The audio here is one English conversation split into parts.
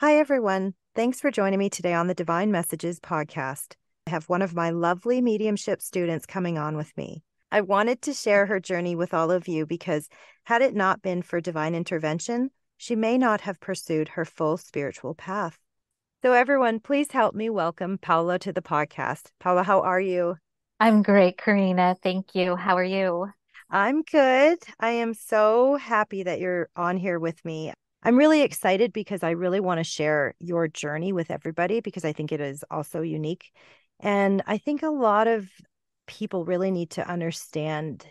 Hi, everyone. Thanks for joining me today on the Divine Messages podcast. I have one of my lovely mediumship students coming on with me. I wanted to share her journey with all of you because, had it not been for divine intervention, she may not have pursued her full spiritual path. So, everyone, please help me welcome Paula to the podcast. Paula, how are you? I'm great, Karina. Thank you. How are you? I'm good. I am so happy that you're on here with me. I'm really excited because I really want to share your journey with everybody because I think it is also unique. And I think a lot of people really need to understand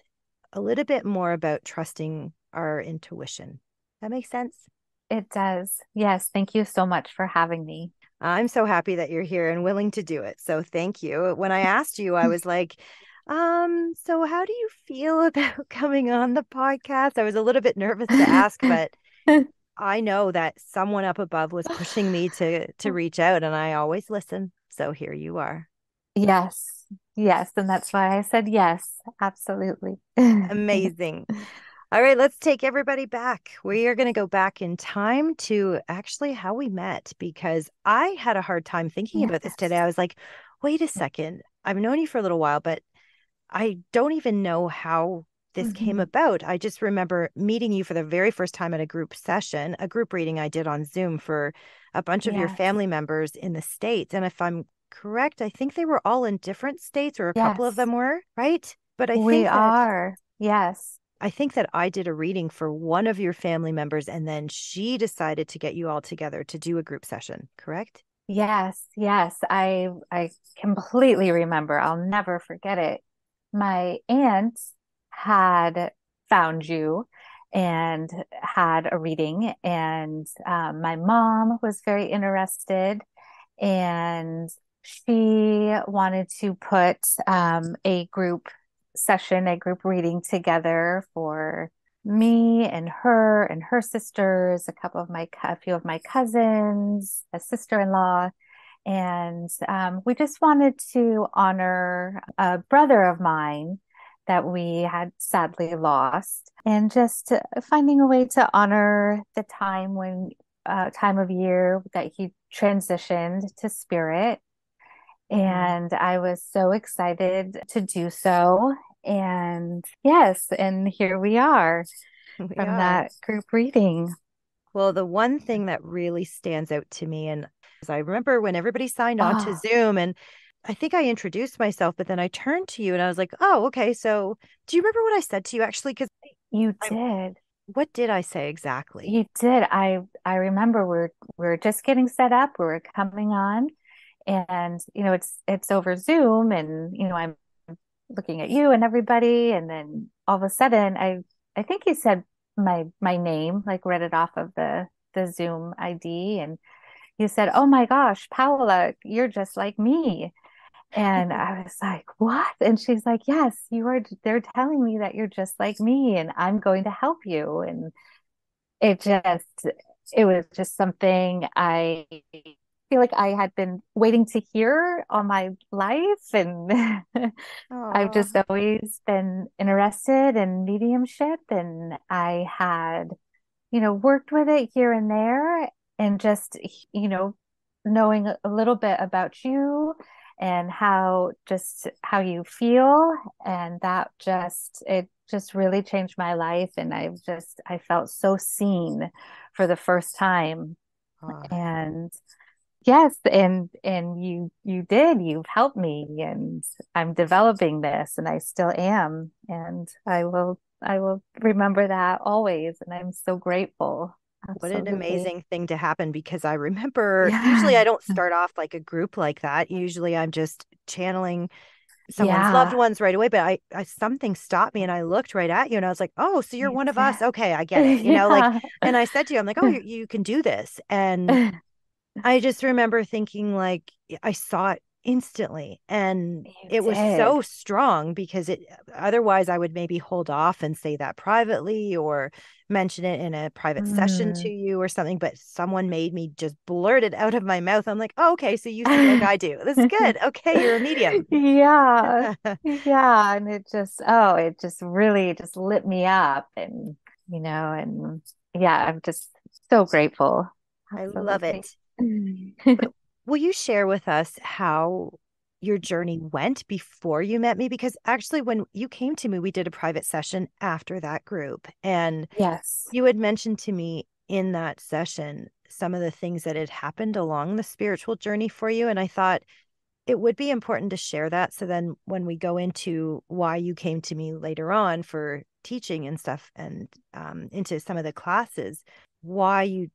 a little bit more about trusting our intuition. That makes sense? It does. Yes. Thank you so much for having me. I'm so happy that you're here and willing to do it. So thank you. When I asked you, I was like, so how do you feel about coming on the podcast? I was a little bit nervous to ask, but I know that someone up above was pushing me to reach out and I always listen. So here you are. Yes. Yes. And that's why I said yes. Absolutely. Amazing. All right, let's take everybody back. We are going to go back in time to actually how we met because I had a hard time thinking about this today. Yes. I was like, wait a second. I've known you for a little while, but I don't even know how this came Mhm. about. I just remember meeting you for the very first time at a group session, a group reading I did on Zoom for a bunch of your Yes. family members in the States. And if I'm correct, I think they were all in different states, or a couple of Yes. them were, right? But We are. Yes. I think that I did a reading for one of your family members, and then she decided to get you all together to do a group session, correct? Yes. Yes. I completely remember. I'll never forget it. My aunt had found you and had a reading, and my mom was very interested, and she wanted to put a group session, a group reading together for me and her sisters, a few of my cousins, a sister-in-law, and we just wanted to honor a brother of mine that we had sadly lost, and just finding a way to honor the time of year that he transitioned to spirit. Mm, And I was so excited to do so. And yes, and here we are we from are. that group reading. Well, the one thing that really stands out to me, and is I remember when everybody signed on to Oh, Zoom, and I think I introduced myself, but then I turned to you and I was like, oh, okay. So do you remember what I said to you actually? Because you I, did. what did I say exactly? You did. I remember we're just getting set up. We were coming on, and it's over Zoom, and I'm looking at you and everybody, and then all of a sudden I think you said my name, like read it off of the Zoom ID, and you said, "Oh my gosh, Paola, you're just like me." And I was like, "What?" And she's like, "Yes, you are. They're telling me that you're just like me, and I'm going to help you." And it just it was just something I feel like I had been waiting to hear all my life, and I've Oh, just always been interested in mediumship, and I had worked with it here and there, and just you know knowing a little bit about you and how you feel, and that just really changed my life, and I felt so seen for the first time. oh, And yes, and you've helped me, and I'm developing this, and I still am, and I will remember that always, and I'm so grateful. what an Absolutely. amazing thing to happen because I remember usually Yeah. I don't start off like a group like that. Usually I'm just channeling someone's loved Yeah. ones right away, but I something stopped me and I looked right at you and I was like, "Oh, so you're You one of us. did. Okay, I get it." Like, Yeah. and I said to you, I'm like, "Oh, you can do this." And I just remember thinking like I saw it instantly and You it was did. so strong because it otherwise I would maybe hold off and say that privately or mention it in a private session to Mm. you or something, but someone made me just blurt it out of my mouth. I'm like, oh, okay, so you see like I do. This is good. Okay, you're a medium. Yeah. Yeah. And it just really just lit me up, and yeah, I'm just so grateful. I love Absolutely. it. But will you share with us how your journey went before you met me? Because actually, when you came to me, we did a private session after that group. And Yes. you had mentioned to me in that session some of the things that had happened along the spiritual journey for you. And I thought it would be important to share that. So then when we go into why you came to me later on for teaching and stuff and into some of the classes, why you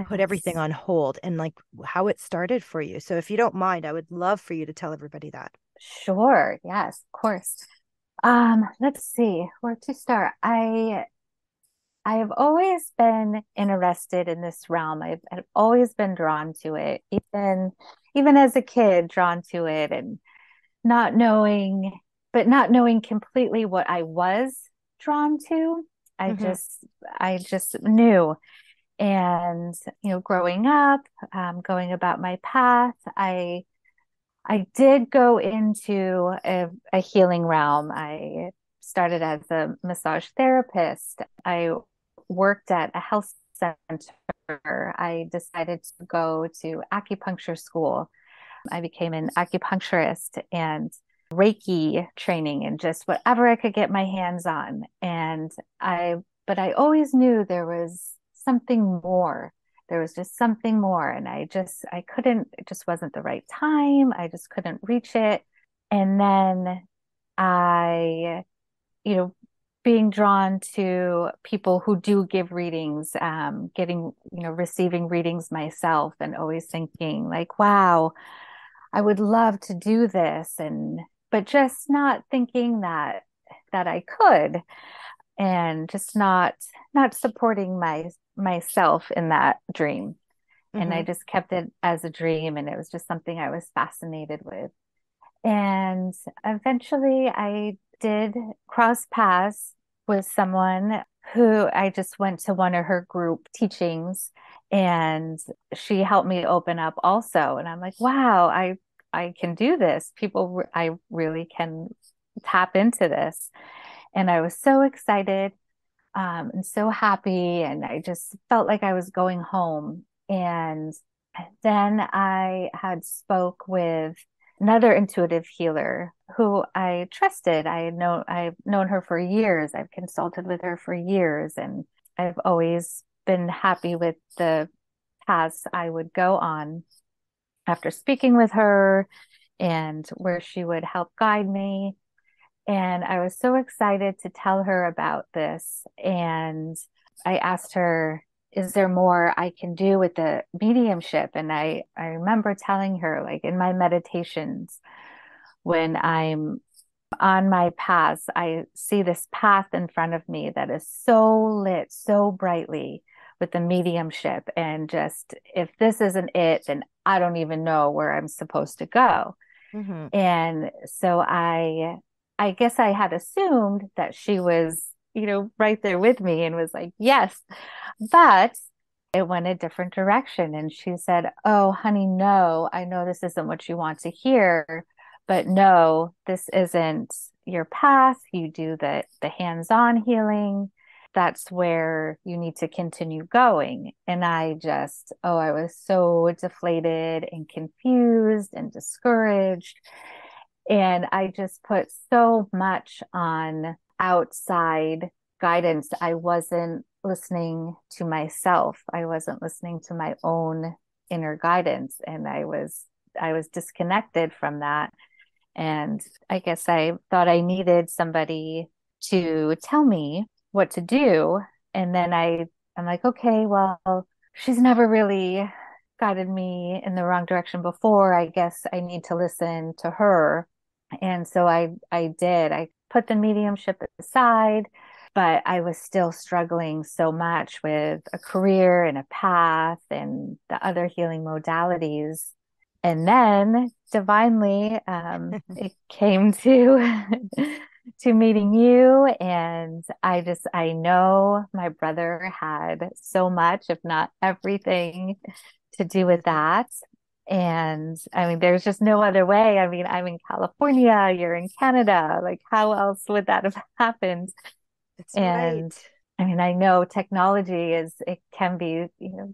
put everything Yes. on hold and like how it started for you. So if you don't mind, I would love for you to tell everybody that. Sure. Yes, of course. Let's see where to start. I've always been interested in this realm. I've always been drawn to it, even as a kid, drawn to it and not knowing, but not knowing completely what I was drawn to. I Mm-hmm. just I just knew. And growing up, going about my path, I did go into a healing realm. I started as a massage therapist. I worked at a health center. I decided to go to acupuncture school. I became an acupuncturist and Reiki training and just whatever I could get my hands on. But I always knew there was something more. There was just something more. And I couldn't, it just wasn't the right time. I just couldn't reach it. And then I, you know, being drawn to people who do give readings, receiving readings myself and always thinking like, wow, I would love to do this. But just not thinking that I could and just not supporting myself in that dream. And Mm-hmm. I just kept it as a dream and it was just something I was fascinated with. And eventually I did cross paths with someone who I just went to one of her group teachings and she helped me open up also. And I'm like, wow, I can do this. I really can tap into this. And I was so excited and so happy. And I just felt like I was going home. And then I had spoke with another intuitive healer who I trusted. I've known her for years. I've consulted with her for years, and I've always been happy with the paths I would go on after speaking with her and where she would help guide me. And I was so excited to tell her about this. And I asked her, is there more I can do with the mediumship? And I remember telling her, like in my meditations, when I'm on my paths, I see this path in front of me that is so lit so brightly with the mediumship. And just if this isn't it, then I don't even know where I'm supposed to go. Mm-hmm. And so I guess I had assumed that she was, right there with me and was like, yes, but it went a different direction. And she said, oh, honey, no, I know this isn't what you want to hear, but no, this isn't your path. You do the hands-on healing. That's where you need to continue going. And I was so deflated and confused and discouraged. And I just put so much on outside guidance. I wasn't listening to myself. I wasn't listening to my own inner guidance. And I was disconnected from that. And I guess I thought I needed somebody to tell me what to do. And then I'm like, okay, well, she's never really guided me in the wrong direction before. I guess I need to listen to her. And so I did. I put the mediumship aside, but I was still struggling so much with a career and a path and the other healing modalities. And then divinely, it came to to meeting you. And I know my brother had so much, if not everything, to do with that. And I mean, there's just no other way. I mean, I'm in California, you're in Canada. Like, how else would that have happened? That's right. And I mean, I know technology it can be,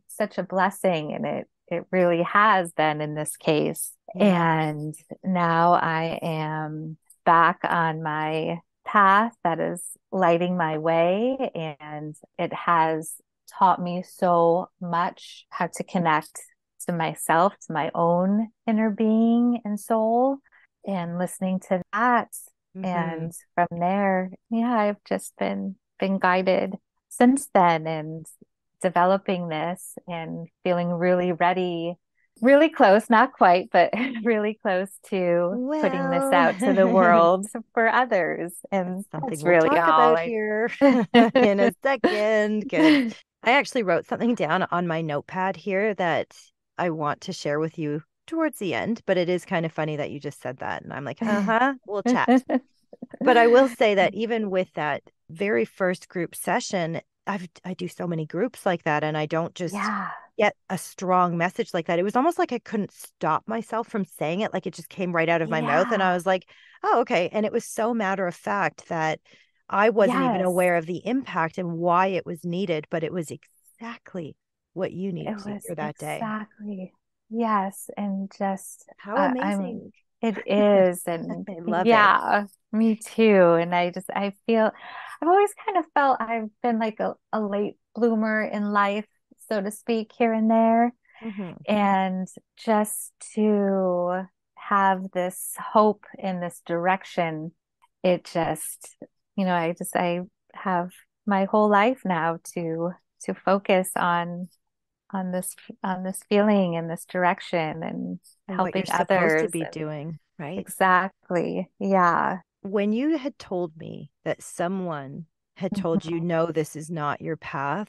such a blessing and it really has been in this case. Yeah. And now I am back on my path that is lighting my way. And it has taught me so much how to connect to myself, to my own inner being and soul, and listening to that. Hmm. And from there, yeah, I've just been guided since then and developing this and feeling really ready, really close, not quite, but really close to putting this Well, out to the world for others. And something that's we'll really talk all about I here in a second. Because I actually wrote something down on my notepad here that I want to share with you towards the end, but it is kind of funny that you just said that. And I'm like, uh-huh, we'll chat. But I will say that even with that very first group session, I do so many groups like that, and I don't just Yeah. get a strong message like that. It was almost like I couldn't stop myself from saying it, like it just came right out of my mouth, and I Yeah. was like, "Oh, okay." And it was so matter of fact that I wasn't even Yes. aware of the impact and why it was needed, but it was exactly what you It needed to was hear that day. exactly. Yes. And just, How I'm, amazing. it is. And I love it. yeah, me too. And I feel, I've always kind of felt I've been like a late bloomer in life, so to speak, here and there. Hmm. And just to have this hope in this direction, it just, I have my whole life now to focus on this feeling and this direction and And what you're helping supposed to others. be And doing, right? exactly. Yeah. When you had told me that someone had told you, Hmm. no, this is not your path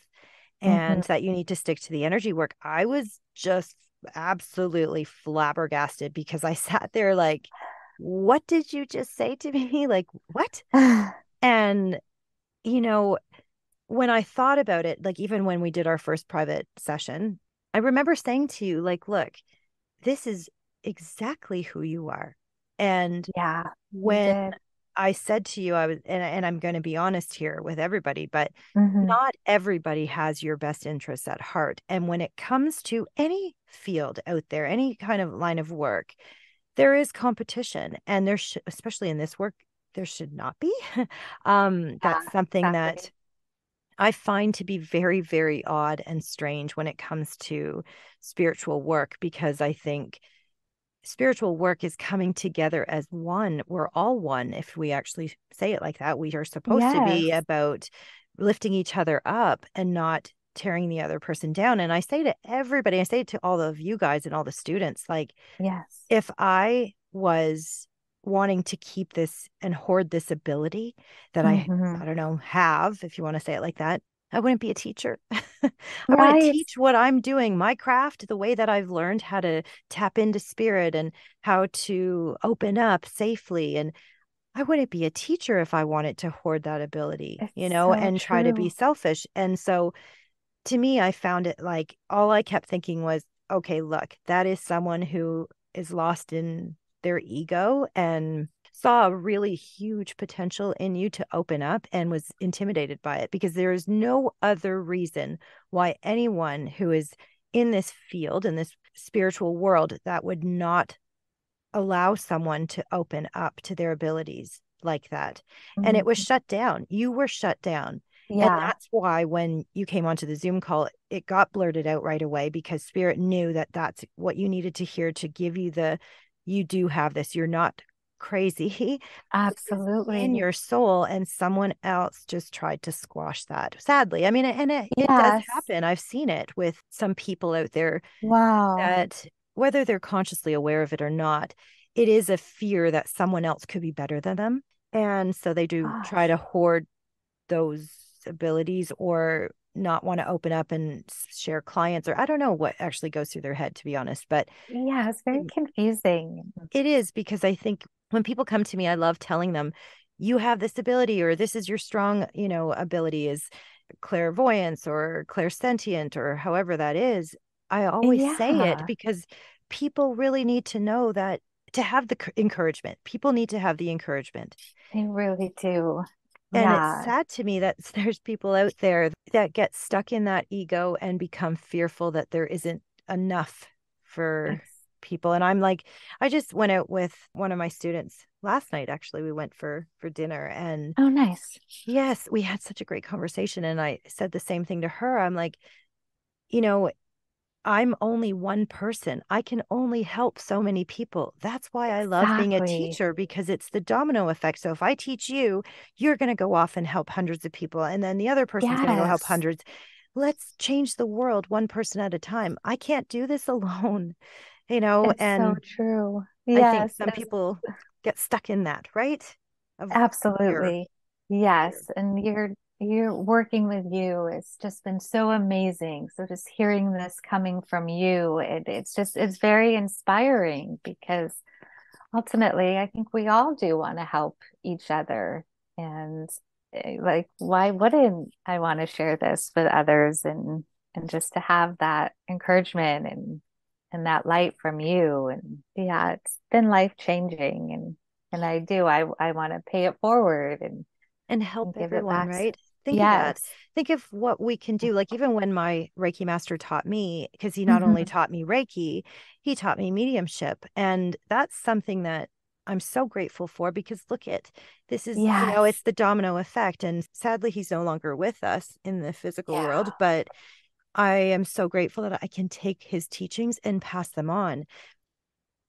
and Hmm. that you need to stick to the energy work, I was just absolutely flabbergasted because I sat there like, what did you just say to me? Like, what? And, you know, when I thought about it, like, even when we did our first private session, I remember saying to you, like, look, this is exactly who you are. And Yeah, you when did. I said to you, and I'm going to be honest here with everybody, but Hmm. not everybody has your best interests at heart. And when it comes to any field out there, any kind of line of work, there is competition, and especially in this work, there should not be. Yeah, That's something that exactly. I find to be very, very odd and strange when it comes to spiritual work, because I think spiritual work is coming together as one. We're all one. If we actually say it like that, we are supposed to be Yes. about lifting each other up and not tearing the other person down. And I say to everybody, I say to all of you guys and all the students, like, Yes. if I was wanting to keep this and hoard this ability that Hmm. I don't know, have, if you want to say it like that, I wouldn't be a teacher. I wouldn't Right. teach what I'm doing, my craft, the way that I've learned how to tap into spirit and how to open up safely. And I wouldn't be a teacher if I wanted to hoard that ability, It's so and try to be true. selfish. And so to me, I found it like all I kept thinking was, okay, look, that is someone who is lost in their ego and saw a really huge potential in you to open up and was intimidated by it, because there is no other reason why anyone who is in this field, in this spiritual world, that would not allow someone to open up to their abilities like that. And it was Mhm. shut down. You were shut down. And Yeah, that's why when you came onto the Zoom call, it got blurted out right away, because spirit knew that that's what you needed to hear to give you you do have this. You're not crazy. This is in absolutely. your soul, and someone else just tried to squash that. Sadly, I mean, and it does Yes. happen. I've seen it with some people out there Wow. that, whether they're consciously aware of it or not, it is a fear that someone else could be better than them. And so they do try Gosh. to hoard those abilities or not want to open up and share clients, or I don't know what actually goes through their head, to be honest. But Yeah, it's very confusing. it is, because I think when people come to me, I love telling them, you have this ability, or this is your strong, ability is clairvoyance or clairsentient, or however that is. I always say it Yeah, because people really need to know that, to have the encouragement. People need to have the encouragement. they really do. And it's Yeah. sad to me that there's people out there that get stuck in that ego and become fearful that there isn't enough for Yes. people. And I'm like, I just went out with one of my students last night. Actually, we went for dinner, and Oh, nice. yes, we had such a great conversation. And I said the same thing to her. I'm like, you know, I'm only one person. I can only help so many people. That's why I love being a Exactly. teacher, because it's the domino effect. So if I teach you, you're going to go off and help hundreds of people. And then the other person's going to go help Yes. hundreds. Let's change the world one person at a time. I can't do this alone, It's so and true. I think Yes. some people get stuck in that, right? Of fear, Absolutely. fear. Yes. And you're working with you. It's just been so amazing. So just hearing this coming from you, it's very inspiring because ultimately I think we all do want to help each other. And like, why wouldn't I want to share this with others and just to have that encouragement and that light from you. And yeah, it's been life changing and I want to pay it forward And and help give it everyone, back. right? Think of that. Yes. Think of what we can do. Like, even when my Reiki master taught me, because he not only Hmm. taught me Reiki, he taught me mediumship. And that's something that I'm so grateful for, because look at this is, it's Yes. the domino effect. And sadly, he's no longer with us in the physical world, Yeah. but I am so grateful that I can take his teachings and pass them on.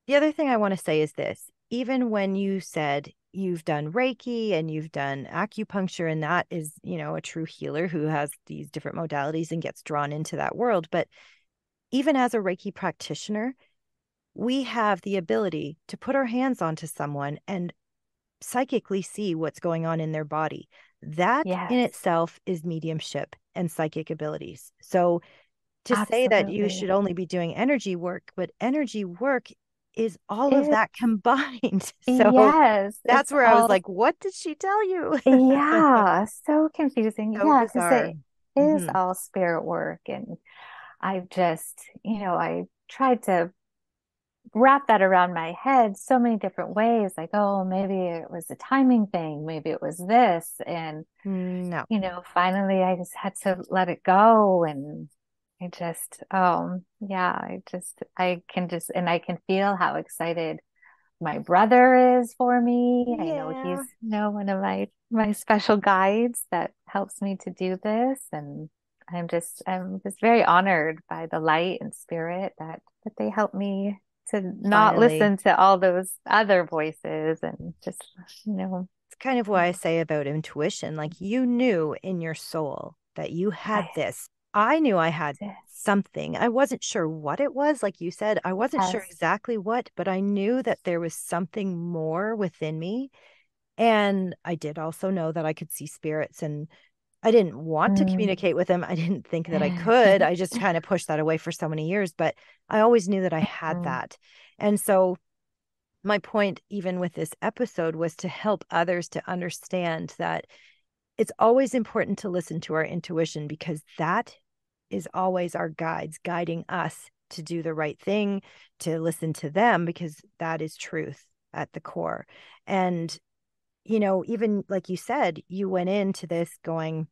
The other thing I want to say is this: even when you said you've done Reiki and you've done acupuncture, and that is, a true healer who has these different modalities and gets drawn into that world. But even as a Reiki practitioner, we have the ability to put our hands onto someone and psychically see what's going on in their body. That in Yes. itself is mediumship and psychic abilities. So to say that you Absolutely. should only be doing energy work, but energy work is all of It, that combined. So yes. that's It's where I was all, like, what did she tell you? yeah, so confusing. So Yeah, because bizarre. it is Hmm. all spirit work. And I just, I tried to wrap that around my head so many different ways. Like, oh, maybe it was a timing thing. Maybe it was this. And, No, finally I just had to let it go. And yeah, and I can feel how excited my brother is for me. I know he's, yeah, one of my special guides that helps me to do this. And I'm just very honored by the light and spirit that they help me to not finally. listen to all those other voices and just, It's kind of what I say about intuition. Like, you knew in your soul that you had I this. I knew I had did. something. I wasn't sure what it was. Like you said, I wasn't sure Yes. exactly what, but I knew that there was something more within me. And I did also know that I could see spirits, and I didn't want to Mm. communicate with them. I didn't think that I could. I just kind of pushed that away for so many years, but I always knew that I had Mm. that. And so my point, even with this episode, was to help others to understand that it's always important to listen to our intuition, because that is always our guides guiding us to do the right thing, to listen to them, because that is truth at the core. And, even like you said, you went into this going,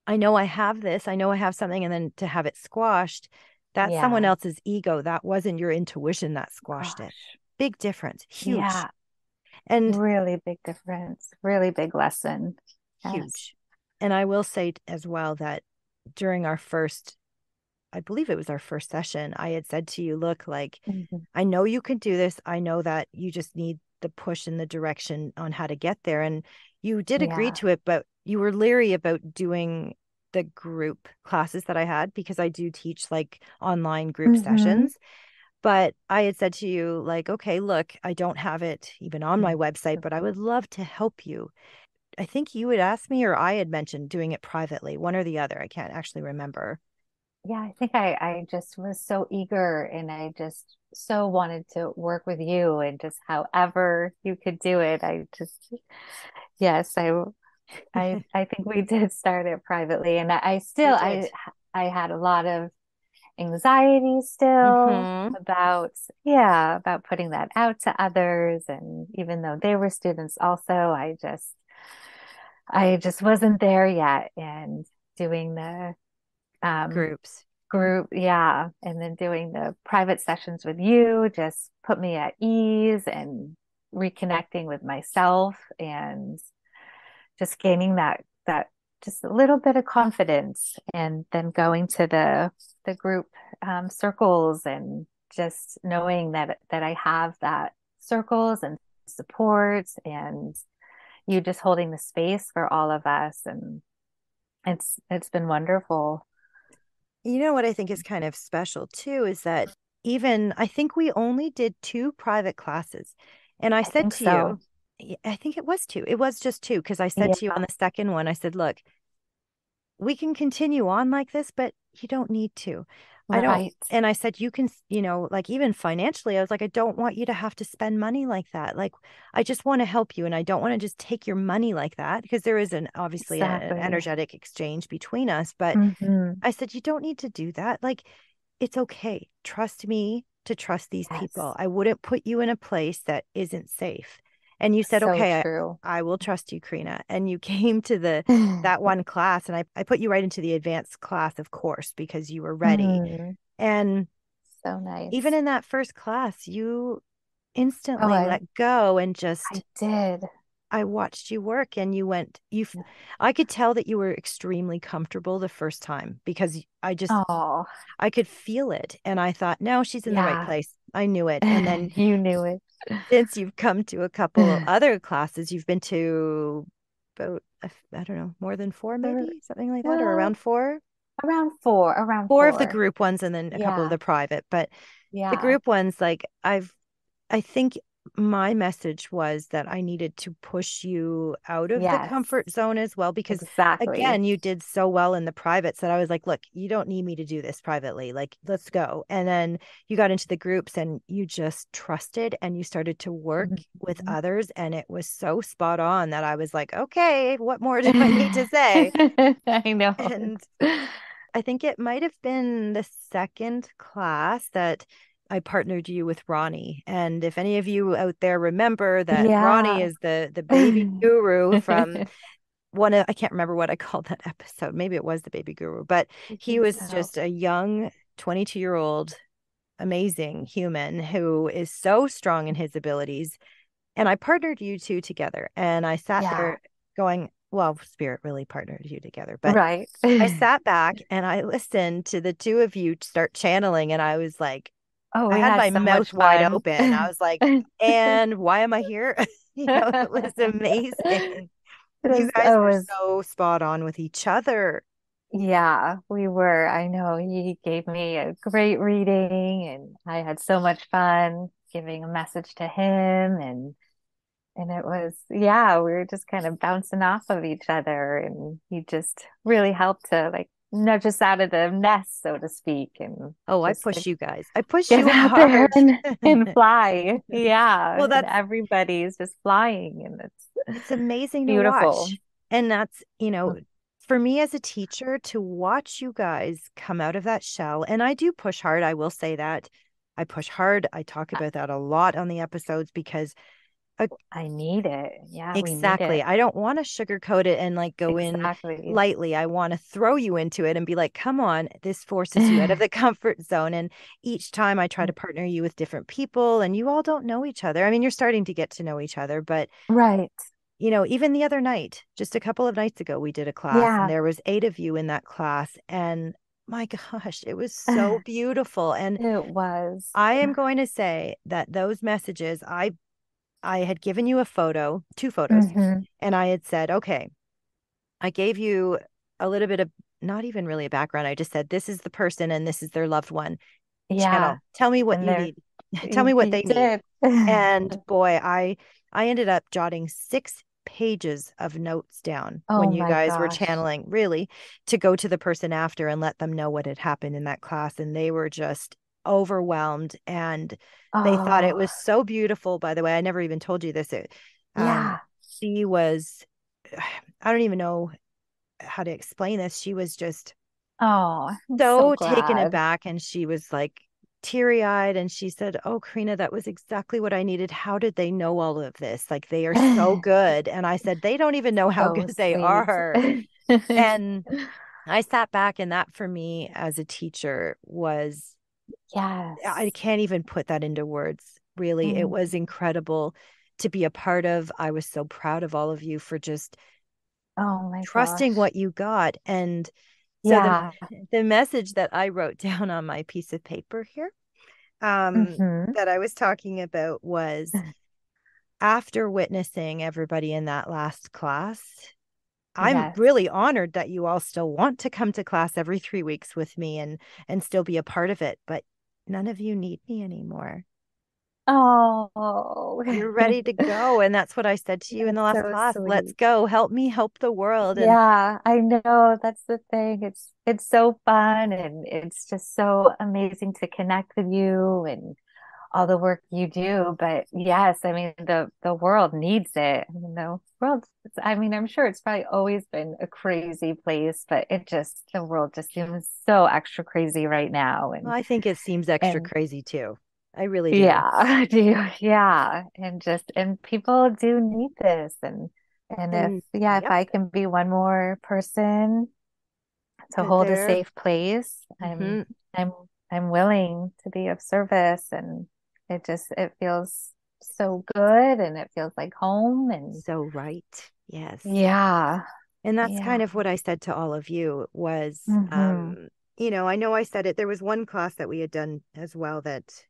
I know I have this, I know I have something, and then to have it squashed, that's someone Yeah. else's ego. That wasn't your intuition that squashed it. Gosh. Big difference, huge. Yeah. And Really big difference. Really big lesson. Yes. huge. And I will say as well that during our first, I believe it was our first session, I had said to you, look, like, Mhm. I know you can do this. I know that you just need the push in the direction on how to get there. And you did agree Yeah. to it, but you were leery about doing the group classes that I had, because I do teach like online group Hmm. sessions. But I had said to you, like, okay, look, I don't have it even on my website, but I would love to help you. I think you had asked me, or I had mentioned doing it privately, one or the other. I can't actually remember. Yeah, I think I just was so eager and I just so wanted to work with you and just however you could do it. Yes, I think we did start it privately and I We still, did. I had a lot of anxiety still Mm-hmm. about, yeah, about putting that out to others. And even though they were students also, I just wasn't there yet and doing the, um, Groups. group, yeah. And then doing the private sessions with you just put me at ease and reconnecting with myself and just gaining that just a little bit of confidence and then going to the group circles and just knowing that I have that circles and supports and you just holding the space for all of us and it's been wonderful. You know what I think is kind of special too is that even I think we only did two private classes. And I I said think to so. you, I think it was two. It was just two because I said to you Yeah, on the second one, I said, look, we can continue on like this, but you don't need to. I don't. right. And I said, you can, like even financially, I was like, I don't want you to have to spend money like that. Like, I just want to help you. And I don't want to just take your money like that because there is obviously an Exactly. energetic exchange between us. But Hmm. I said, you don't need to do that. Like, it's okay. Trust me to trust these people. Yes. I wouldn't put you in a place that isn't safe. And you said, So okay, true. I will trust you, Karina. And you came to that one class and I put you right into the advanced class, of course, because you were ready. Mm, And so even nice. in that first class, you Oh, instantly let go and I just did. I watched you work and I could tell that you were extremely comfortable the first time because Oh, I could feel it. And I thought, no, she's in the right yeah. place. I knew it. And then You knew it. since you've come to a couple other classes, you've been to about, I don't know, more than four, maybe something like that, or Well, around four, around four, around four of the four. group ones, and then a couple of Yeah. the private. But the Yeah. group ones, like I think my message was that I needed to push you out of the Yes. comfort zone as well, because Exactly. again, you did so well in the privates that I was like, look, you don't need me to do this privately. Like, let's go. And then you got into the groups and you just trusted and you started to work with Mhm. others. And it was so spot on that I was like, okay, what more do I need to say? I know. And I think it might have been the second class that I partnered you with Ronnie. And if any of you out there remember that Ronnie Yeah. is the baby guru from I can't remember what I called that episode. Maybe it was the baby guru, but I he think was so. just a young 22-year-old amazing human who is so strong in his abilities. And I partnered you two together and I sat Yeah. there going, well, Spirit really partnered you together, but Right. I sat back and I listened to the two of you start channeling, and I was like, Oh, I we had had my so mouth much wide fun. open. I was like, and why am I here? It was amazing. You guys It were was, so spot on with each other. yeah, we were. I know he gave me a great reading and I had so much fun giving a message to him and it was, yeah, we were just kind of bouncing off of each other and he just really helped to like nudge us out of the nest, so to speak, and Oh, I just push like you guys. I push get you out there hard. and fly. Yeah. Well, And everybody's just flying and it's it's amazing to beautiful. watch. And that's, for me as a teacher to watch you guys come out of that shell. And I do push hard. I will say that I push hard. I talk about that a lot on the episodes because I need it. Yeah, we need exactly. it. I don't want to sugarcoat it and like go in Exactly. lightly. I want to throw you into it and be like, come on, this forces you out of the comfort zone. And each time I try to partner you with different people and you all don't know each other. I mean, you're starting to get to know each other, but Right. even the other night, just a couple of nights ago, we did a class and Yeah. there was 8 of you in that class. And my gosh, it was so beautiful. And It was. I am going to say that those messages, I had given you a photo, 2 photos, Hmm. and I had said, okay, I gave you a little bit of not even really a background. I just said, this is the person and this is their loved one. Yeah. Channel. Tell me what And you there need. Tell me what you they need. did. And boy, I ended up jotting 6 pages of notes down Oh when you my guys were gosh. channeling, really, to go to the person after and let them know what had happened in that class. And they were just overwhelmed and they thought it Oh, was so beautiful. By the way, I never even told you this. Um, yeah. she was, I don't even know how to explain this. She was just Oh, I'm so so taken glad. aback and she was like teary eyed and she said, oh, Karina, that was exactly what I needed. How did they know all of this? Like they are so good. And I said, they don't even know how So good they sweet. are. And I sat back, and that for me as a teacher was, I Yes. can't even put that into words. Really, it Mm. was incredible to be a part of. I was so proud of all of you for just Oh my trusting gosh. what you got. And so Yeah. the message that I wrote down on my piece of paper here, Hmm. that I was talking about was, after witnessing everybody in that last class, I'm Yes. really honored that you all still want to come to class every 3 weeks with me and still be a part of it, but none of you need me anymore. Oh, You're ready to go. And that's what I said to you in the that's last so class. Let's sweet. go. Help me help the world. And Yeah, I know. That's the thing. It's so fun and it's just so amazing to connect with you and all the work you do. But yes, I mean the world needs it. I mean, the world, I mean, I'm sure it's probably always been a crazy place, but the world just seems so extra crazy right now. I think it seems extra And crazy too. I really do. yeah, yeah. And people do need this. And if, And yeah, if yep, I can be one more person to hold a there. safe place, Mhm. I'm, I'm willing to be of service. And it feels so good and it feels like home. And So right. Yes. yeah, And that's yeah. kind of what I said to all of you was, Hmm. I know I said it. There was one class that we had done as well that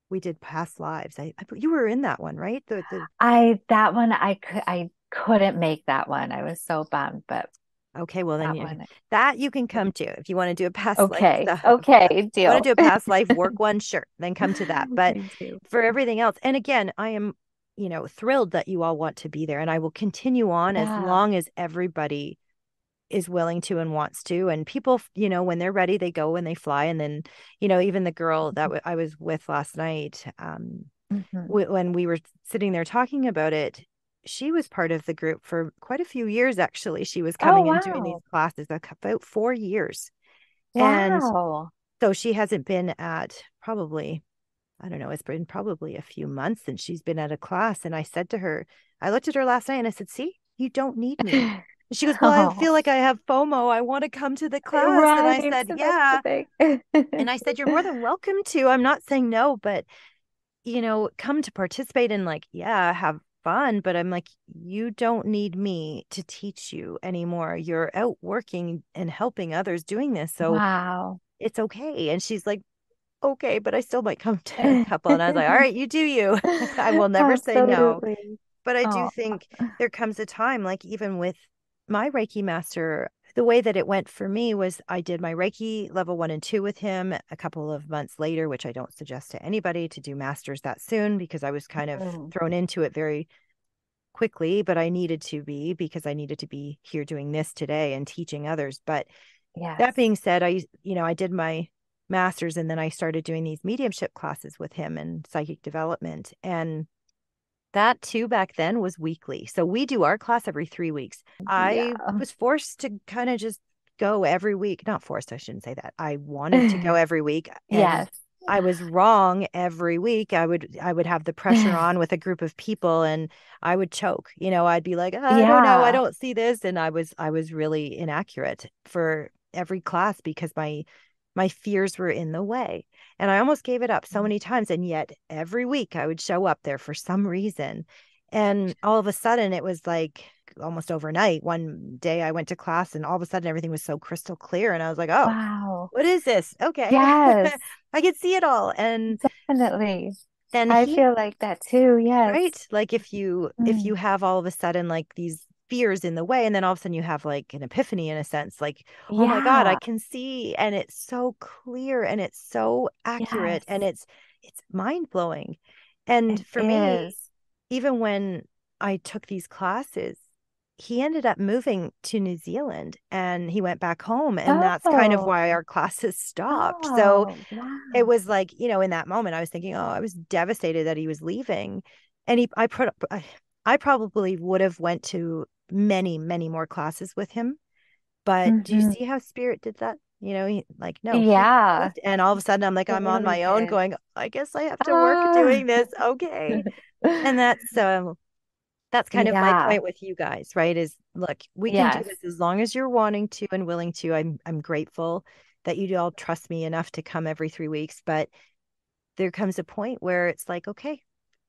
we did past lives. You were in that one, right? That one, I couldn't make that one. I was so bummed, but Okay, well then that one, that you can come to if you want to do a past life okay. stuff. Okay, Want to deal. do a past life work one, sure, then come to that. But Me too. for everything else, and again, I am, thrilled that you all want to be there, and I will continue on as Yeah. long as everybody is willing to and wants to. And people, when they're ready, they go and they fly. And then, even the girl that I was with last night, Hmm. when we were sitting there talking about it, she was part of the group for quite a few years, actually. She was Oh, coming and doing these wow. classes about 4 years. And Wow. so she hasn't been at, probably, I don't know, it's been probably a few months since she's been at a class. And I said to her, I looked at her last night and I said, see, you don't need me. And she goes, well, I Oh, feel like I have FOMO. I want to come to the class. And I right. said, So that's the yeah. thing. And I said, you're more than welcome to. I'm not saying no, but, come to participate and, like, yeah, have fun. But I'm like, you don't need me to teach you anymore. You're out working and helping others doing this. So Wow. it's okay. And she's like, okay, but I still might come to a couple. And I was like, all right, you do you. I will never say no. Absolutely. But I do Oh, think there comes a time, like even with my Reiki master, the way that it went for me was I did my Reiki level 1 and 2 with him a couple of months later, which I don't suggest to anybody to do masters that soon because I was kind of mm, thrown into it very quickly, but I needed to be because I needed to be here doing this today and teaching others. But that yes. being said, I did my master's and then I started doing these mediumship classes with him and psychic development. And that too back then was weekly. So we do our class every 3 weeks. I Yeah. was forced to kind of just go every week. Not forced, I shouldn't say that. I wanted to go every week and Yes. I was wrong every week. I would have the pressure on with a group of people and I would choke. I'd be like, I don't know, I Yeah. don't see this. And I was really inaccurate for every class because my fears were in the way. And I almost gave it up so many times. And yet every week I would show up there for some reason. And all of a sudden it was like almost overnight. One day I went to class and all of a sudden everything was so crystal clear. And I was like, oh, Wow. what is this? Okay. Yes, I could see it all. And definitely. then I he, feel like that too. Yes. right? Like if you Mm. have all of a sudden like these fears in the way and then all of a sudden you have like an epiphany in a sense, like, oh my God, I Yeah. can see and it's so clear and it's so accurate and Yes, it's mind-blowing. And it for me, is. even when I took these classes, he ended up moving to New Zealand and he went back home and that's kind of Oh, why our classes stopped. So oh, it wow. was like, in that moment, I was thinking, oh, I was devastated that he was leaving. And I probably would have went to many, many more classes with him. But do you Hmm. see how Spirit did that? Like, no, he Yeah, moved. And all of a sudden, I'm like, I'm on totally my own did. going, I guess I have to work Ah. doing this. Okay. And that's, That's kind of my Yeah. point with you guys, right? Is look, we can do Yes. this as long as you're wanting to and willing to. I'm grateful that you all trust me enough to come every 3 weeks, but there comes a point where it's like, okay,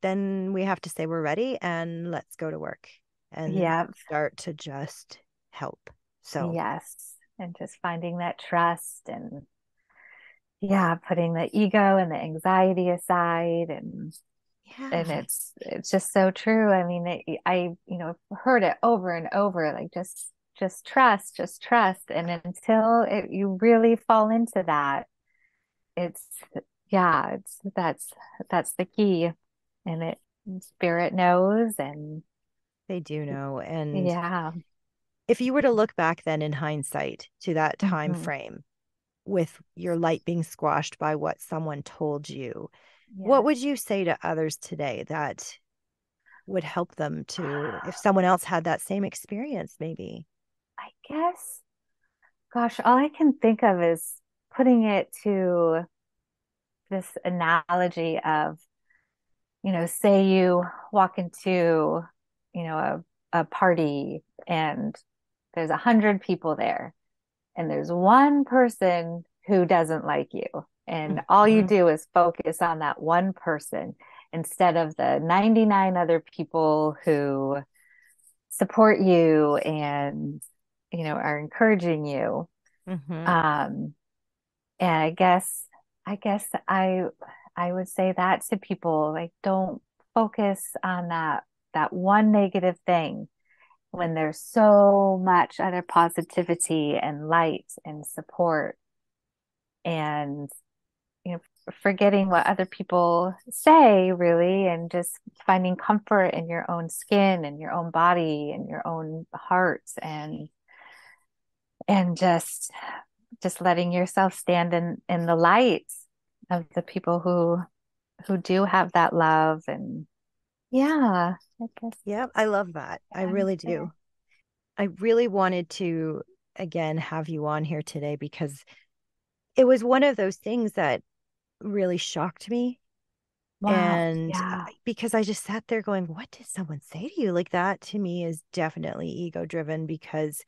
then we have to say we're ready and let's go to work and Yeah. start to just help. So, Yes. And just finding that trust and yeah, putting the ego and the anxiety aside and yeah, it's just so true. I mean, I heard it over and over, like just trust. And until you really fall into that, it's yeah, it's that's the key. And it spirit knows, and they do know. And yeah. if you were to look back then in hindsight to that time Hmm. frame with your light being squashed by what someone told you, what Yes. would you say to others today that would help them to, if someone else had that same experience, maybe? I guess, gosh, all I can think of is putting it to this analogy of, say you walk into, a party and there's 100 people there and there's one person who doesn't like you. And all you Mhm. do is focus on that one person instead of the 99 other people who support you and, are encouraging you. Mhm. Um, and I guess I would say that to people, like, don't focus on that one negative thing when there's so much other positivity and light and support and you know forgetting what other people say really and just finding comfort in your own skin and your own body and your own heart and just letting yourself stand in the light of the people who do have that love and yeah, I guess Yeah, I love that. I I would really say. do. I really wanted to, again, have you on here today because it was one of those things that really shocked me. Wow. And Yeah. because I just sat there going, what did someone say to you? Like that to me is definitely ego driven because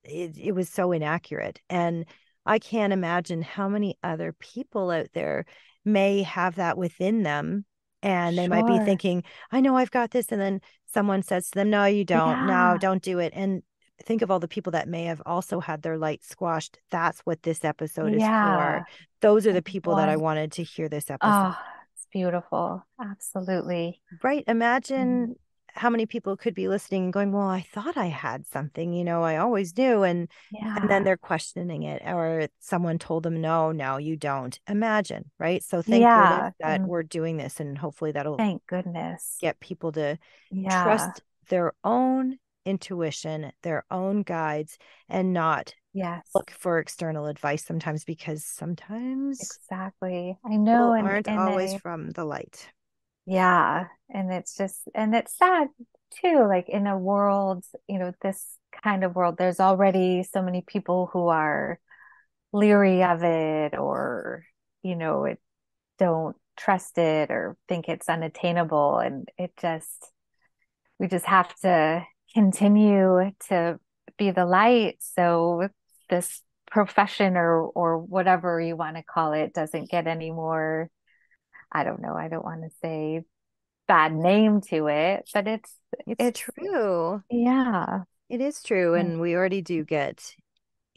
it was so inaccurate. And I can't imagine how many other people out there may have that within them. And they might be Sure. thinking, I know I've got this. And then someone says to them, no, you don't. No, Yeah. don't do it. And think of all the people that may have also had their light squashed. That's what this episode is for. Yeah. Those are the Like people that I one. wanted to hear this episode. Oh, it's beautiful. Absolutely. Right. Mhm. Imagine how many people could be listening and going, well, I thought I had something, I always do. And then Yeah. they're questioning it, or someone told them, no, no, you don't. Imagine, right? So thank goodness Yeah. that And we're doing this, and hopefully that'll thank goodness. get people to Yeah. trust their own intuition, their own guides, and not Yes. look for external advice sometimes, because sometimes Exactly. I know. people And aren't and always I from the light. yeah. And it's sad too. Like in a world, this kind of world, there's already so many people who are leery of it or, it don't trust it or think it's unattainable. And we just have to continue to be the light. So this profession or whatever you want to call it doesn't get any more, I don't know, I don't want to say bad name to it, but It's it's, true. yeah. It is true. And we already do get,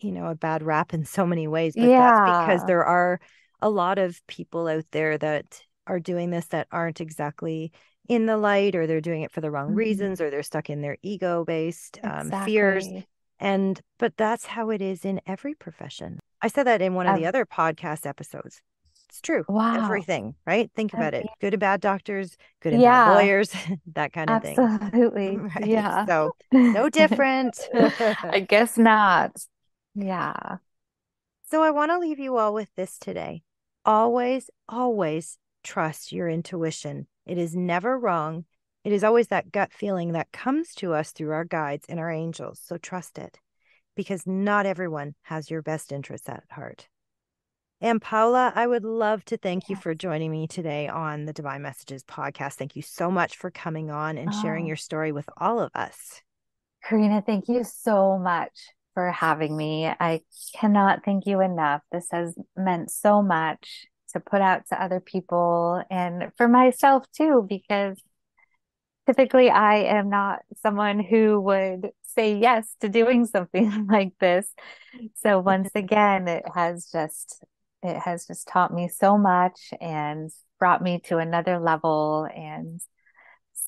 a bad rap in so many ways, but that's because Yeah, there are a lot of people out there that are doing this that aren't exactly in the light, or they're doing it for the wrong mhm, reasons, or they're stuck in their ego-based fears. exactly. But that's how it is in every profession. I said that in one of the Um, other podcast episodes. It's true. wow. Everything, right? Think Um, about it. Good and bad doctors, good and bad yeah, lawyers, that kind of thing. absolutely. Right. Yeah. So no different. I guess not. Yeah. So I want to leave you all with this today. Always, always trust your intuition. It is never wrong. It is always that gut feeling that comes to us through our guides and our angels. So trust it, because not everyone has your best interests at heart. And Paula, I would love to thank you Yes. for joining me today on the Divine Messages podcast. Thank you so much for coming on and sharing Oh, your story with all of us. Karina, thank you so much for having me. I cannot thank you enough. This has meant so much to put out to other people and for myself too, because typically I am not someone who would say yes to doing something like this. So once again, it has just taught me so much and brought me to another level, and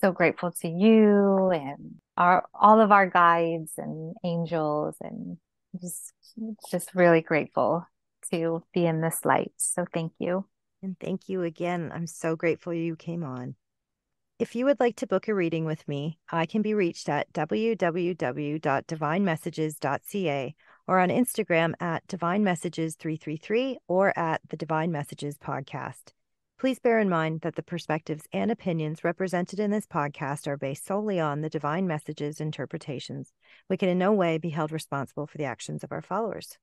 so grateful to you and our all of our guides and angels, and just just really grateful to be in this light. So thank you. And thank you again. I'm so grateful you came on. If you would like to book a reading with me, I can be reached at www.divinemessages.ca or on Instagram at divinemessages333 or at the Divine Messages Podcast. Please bear in mind that the perspectives and opinions represented in this podcast are based solely on the Divine Messages interpretations. We can in no way be held responsible for the actions of our followers.